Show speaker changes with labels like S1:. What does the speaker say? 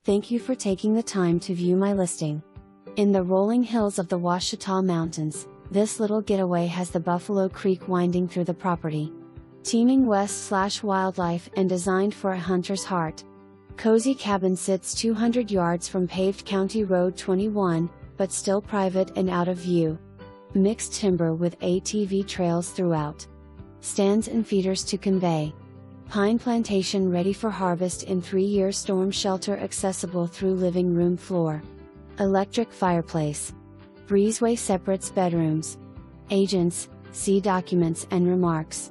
S1: Thank you for taking the time to view my listing. In the rolling hills of the Ouachita Mountains, this little getaway has the Buffalo Creek winding through the property. Teeming wildlife and designed for a hunter's heart. Cozy cabin sits 200 yards from paved County Road 21, but still private and out of view. Mixed timber with ATV trails throughout. Stands and feeders to convey. Pine plantation ready for harvest in 3-year storm shelter accessible through living room floor. Electric fireplace. Breezeway separates bedrooms. Agents, see documents and remarks.